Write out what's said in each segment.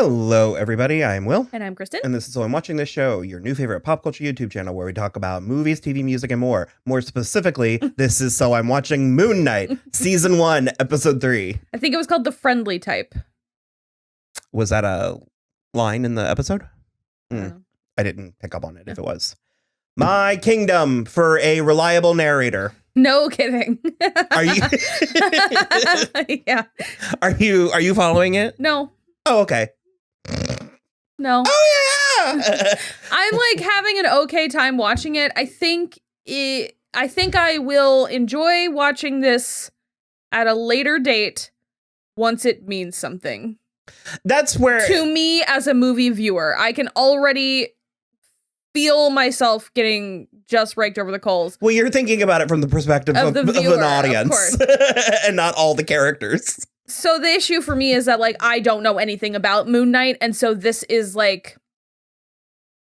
Hello, everybody. I'm Will. And I'm Kristen. And this is So I'm Watching This Show, your new favorite pop culture YouTube channel where we talk about movies, TV, music, and more. More specifically, this is So I'm Watching Moon Knight, Season 1, Episode 3. I think it was called The Friendly Type. Was that a line in the episode? I didn't pick up on it if it was. My kingdom for a reliable narrator. No kidding. Are you? Yeah. Are you following it? No. Oh, okay. No. Oh yeah. I'm like having an okay time watching it. I think I will enjoy watching this at a later date once it means something. That's where To me as a movie viewer, I can already feel myself getting just raked over the coals. Well, you're thinking about it from the perspective of the viewer, an audience and not all the characters. So the issue for me is that, like, I don't know anything about Moon Knight, and so this is, like,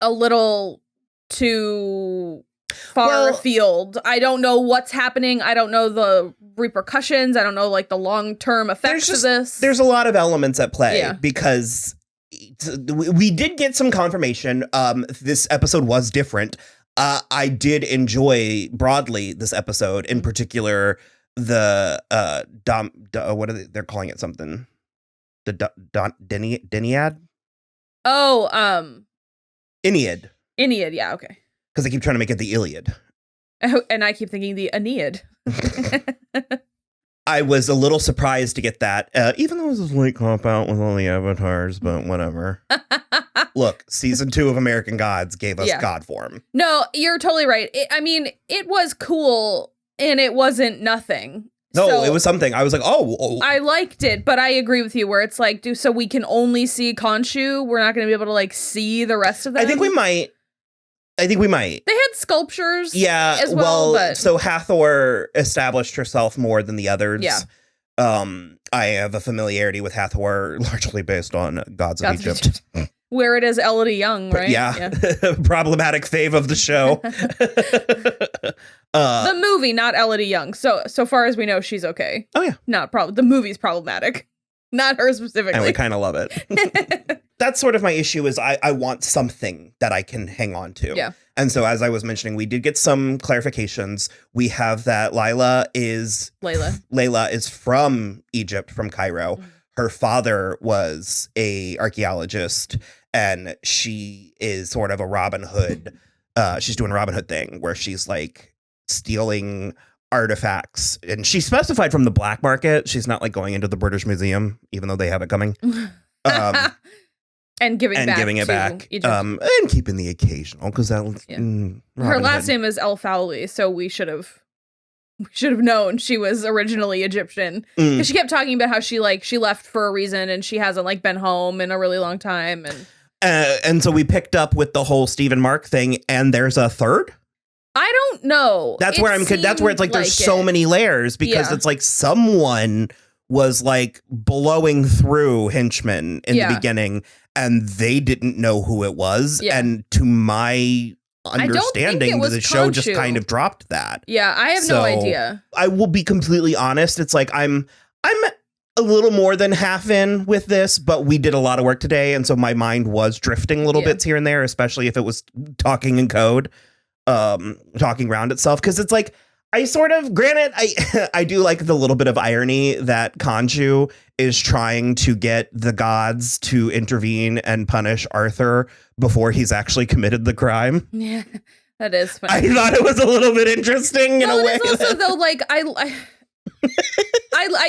a little too far afield. I don't know what's happening. I don't know the repercussions. I don't know, like, the long-term effects of this. There's a lot of elements at play because we did get some confirmation. This episode was different. I did enjoy broadly this episode, in particular the what are they're calling it something, the Deniad. Aeneid, yeah, okay, because they keep trying to make it the Iliad, and I keep thinking the Aeneid. I was a little surprised to get that, even though it was a late cop out with all the avatars, but whatever. Look, season 2 of American Gods gave us God form. No, you're totally right. It was cool. And it wasn't nothing. No, so it was something. I was like, oh. I liked it, but I agree with you where it's like, so we can only see Khonshu. We're not going to be able to, like, see the rest of them. I think we might. They had sculptures as well. But so Hathor established herself more than the others. Yeah. I have a familiarity with Hathor largely based on Gods of Egypt. Where it is Elodie Young, right? Yeah. Problematic fave of the show. The movie, not Elodie Young. So far as we know, she's okay. Oh, yeah. The movie's problematic. Not her specifically. And we kind of love it. That's sort of my issue is I want something that I can hang on to. Yeah. And so as I was mentioning, we did get some clarifications. We have that Layla is from Egypt, from Cairo. Mm-hmm. Her father was a archaeologist, and she is sort of a Robin Hood. She's doing a Robin Hood thing where she's like stealing artifacts, and she specified from the black market. She's not like going into the British Museum, even though they have it coming. And giving it back, Egypt. And keeping the occasional, because that her last name is El Fowli, so we should have known she was originally Egyptian, because she kept talking about how she left for a reason and she hasn't like been home in a really long time, and so we picked up with the whole Stephen Mark thing, and there's a third. I don't know. That's where it's like there's so many layers, because it's like someone was like blowing through henchmen in the beginning, and they didn't know who it was. Yeah. And to my understanding, the show just kind of dropped that. Yeah, I have no idea. I will be completely honest. It's like I'm a little more than half in with this, but we did a lot of work today, and so my mind was drifting little bits here and there, especially if it was talking in code, talking around itself, because it's like I sort of, granted, I do like the little bit of irony that Khonshu is trying to get the gods to intervene and punish Arthur before he's actually committed the crime. Yeah, that is funny. I thought it was a little bit interesting in a way. It's also, though, like, I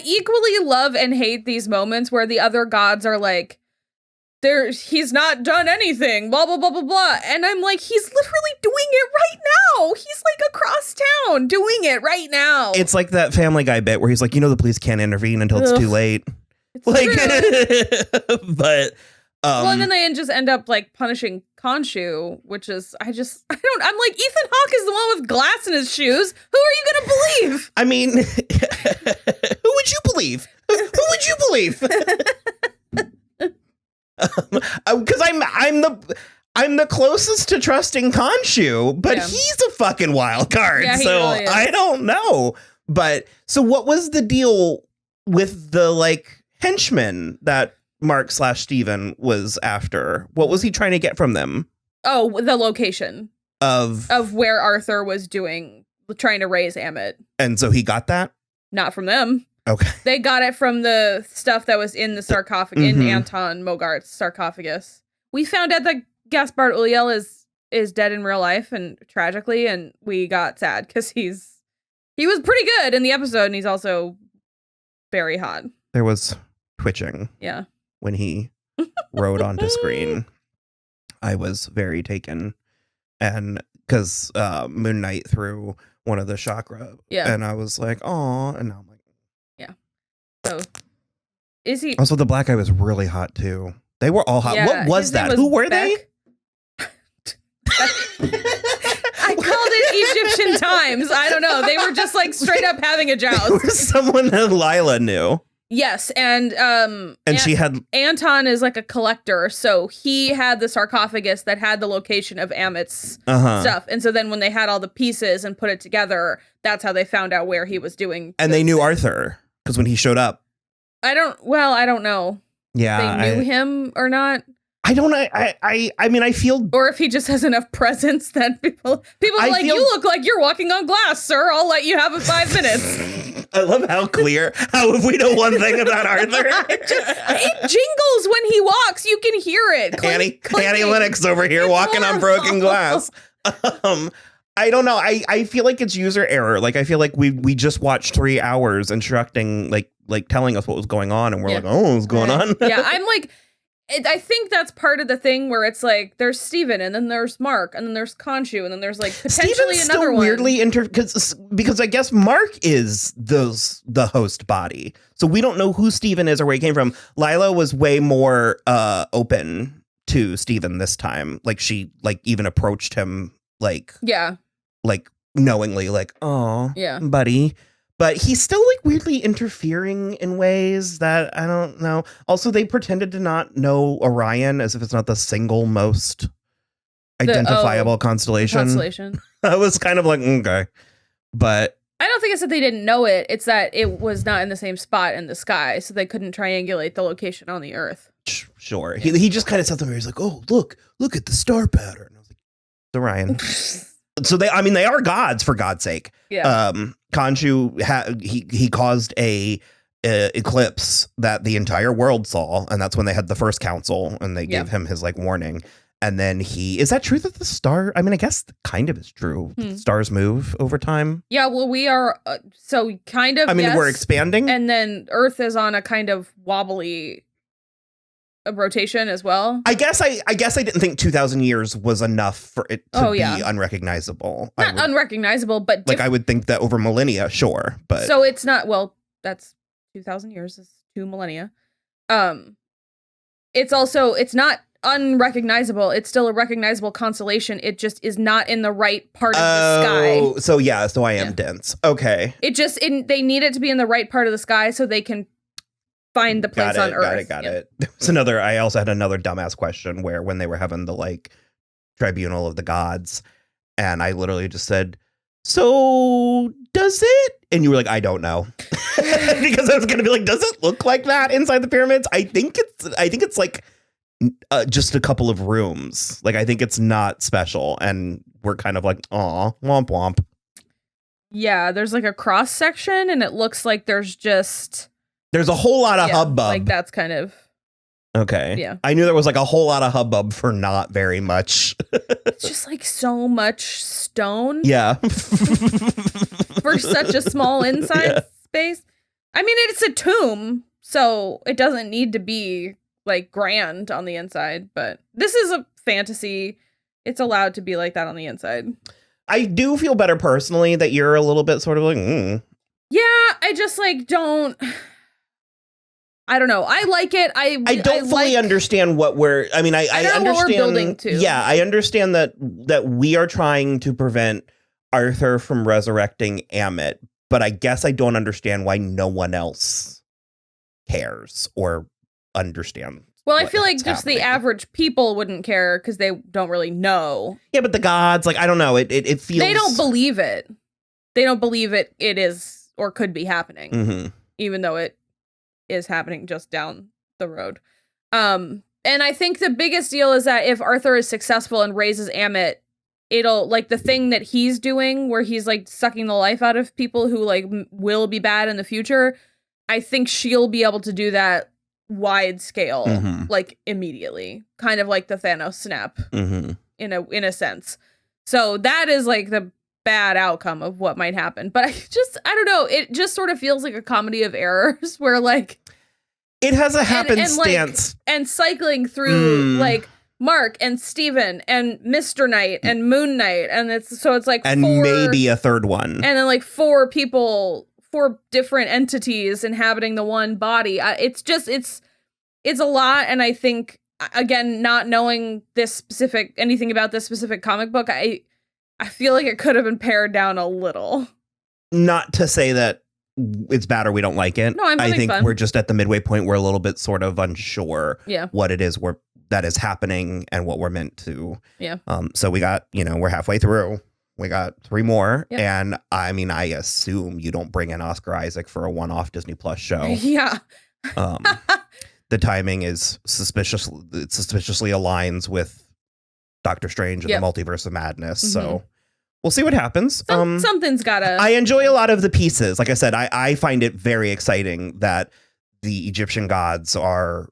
equally love and hate these moments where the other gods are like, he's not done anything, blah, blah, blah, blah, blah. And I'm like, he's literally doing it right now. He's like across town doing it right now. It's like that Family Guy bit where he's like, the police can't intervene until it's too late. It's true. But and then they just end up like punishing Khonshu, which is, I'm like, Ethan Hawke is the one with glass in his shoes. Who are you going to believe? I mean, who would you believe? Who would you believe? Because I'm the closest to trusting Khonshu, but he's a fucking wild card. Yeah, so really is. I don't know. But so what was the deal with the like henchmen that Mark/Steven was after. What was he trying to get from them? Oh, the location of where Arthur was trying to raise Amit. And so he got that? Not from them. Okay. They got it from the stuff that was in the sarcophagus, in Anton Mogart's sarcophagus. We found out that Gaspard Ulliel is dead in real life, and tragically, and we got sad because he was pretty good in the episode, and he's also very hot. There was twitching. Yeah. When he rode onto screen. I was very taken. And because Moon Knight threw one of the chakra. Yeah. And I was like, oh, and now I'm like, yeah. So is he also the black guy was really hot too. They were all hot. Yeah, what was that? Who were Beck. They? I called it Egyptian times. I don't know. They were just like straight up having a joust. Someone that Lila knew. Yes, and she had Anton is like a collector, so he had the sarcophagus that had the location of Amit's stuff, and so then when they had all the pieces and put it together, that's how they found out where he was doing. And they knew Arthur because when he showed up, I don't know. Yeah, they knew him or not. I don't know. I mean, I feel, or if he just has enough presence that people are like, you look like you're walking on glass, sir. I'll let you have it 5 minutes. I love how clear, how if we know one thing about Arthur. It jingles when he walks. You can hear it. Annie Lennox over here walking on broken glass. I don't know. I feel like it's user error. Like, I feel like we just watched 3 hours instructing, like telling us what was going on. And we're like, oh, what's going on? Yeah, I'm like, I think that's part of the thing where it's like there's Steven and then there's Mark and then there's Khonshu and then there's like potentially Steven's another still one. Weirdly because I guess Mark is the host body, so we don't know who Steven is or where he came from. Lila was way more open to Steven this time. Like she even approached him like knowingly, like, oh yeah, buddy. But he's still like weirdly interfering in ways that I don't know. Also, they pretended to not know Orion as if it's not the single most identifiable constellation. I was kind of like, okay. But I don't think it's that they didn't know it. It's that it was not in the same spot in the sky, so they couldn't triangulate the location on the Earth. Sure. Yeah. He just kind of said something where he's like, oh, look at the star pattern. I was like, it's Orion. So they are gods, for God's sake. Yeah. Khonshu he caused a eclipse that the entire world saw, and that's when they had the first council, and they gave him his warning. And then is that true that the star? I mean, I guess kind of is true. Stars move over time. Yeah. Well, we are so kind of. I mean, we're expanding, and then Earth is on a kind of wobbly rotation as well. I guess I didn't think 2,000 years was enough for it to be unrecognizable. Not unrecognizable, but I would think that over millennia, sure, but so it's not. Well, that's 2,000 years is 2 millennia. It's not unrecognizable. It's still a recognizable constellation. It just is not in the right part of the sky. So I am dense. Okay. They need it to be in the right part of the sky so they can find the place on Earth. Got it. There was I also had another dumbass question where when they were having the tribunal of the gods, and I literally just said, so does it? And you were like, I don't know. Because I was going to be like, does it look like that inside the pyramids? I think it's like just a couple of rooms. Like, I think it's not special. And we're kind of like, aw, womp womp. Yeah, there's a cross section and it looks like there's a whole lot of hubbub. That's kind of. Okay. Yeah. I knew there was a whole lot of hubbub for not very much. It's just so much stone. Yeah. For such a small inside space. I mean, it's a tomb, so it doesn't need to be grand on the inside, but this is a fantasy. It's allowed to be like that on the inside. I do feel better personally that you're a little bit sort of Yeah, I just I don't know. I like it. I don't fully understand what we're. I mean, I understand what we're building to. Yeah, I understand that we are trying to prevent Arthur from resurrecting Amit, but I guess I don't understand why no one else cares or understands. Well, I feel like just the average people wouldn't care because they don't really know. Yeah, but the gods, I don't know. It feels they don't believe it. They don't believe it is or could be happening, even though it is happening just down the road. And I think the biggest deal is that if Arthur is successful and raises Amit, it'll like the thing that he's doing where he's like sucking the life out of people who like will be bad in the future. I think she'll be able to do that wide scale, like immediately, kind of like the Thanos snap in a sense. So that is like the bad outcome of what might happen. But I don't know. It just sort of feels like a comedy of errors where like it has a happenstance and cycling through like Mark and Steven and Mr. Knight and Moon Knight. And it's like and maybe a third one. And then like 4 different entities inhabiting the one body. It's a lot. And I think, again, not knowing anything about this specific comic book, I feel like it could have been pared down a little. Not to say that it's bad or we don't like it. No, I think we're just at the midway point. We're a little bit sort of unsure what it is that is happening and what we're meant to. Yeah. So we got, we're halfway through. We got 3 more. Yep. And I mean, I assume you don't bring in Oscar Isaac for a one-off Disney Plus show. Yeah. The timing is suspiciously aligns with Doctor Strange and the Multiverse of Madness. So we'll see what happens. Something's gotta. I enjoy a lot of the pieces. Like I said, I find it very exciting that the Egyptian gods are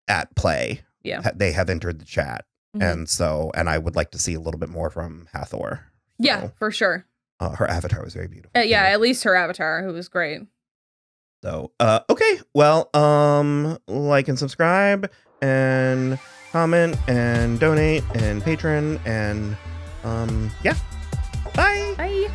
at play. Yeah. They have entered the chat. And I would like to see a little bit more from Hathor. Yeah, for sure. Her avatar was very beautiful. Yeah, at least her avatar, who was great. So, okay. Well, like and subscribe and comment and donate and patron and, yeah. Bye. Bye.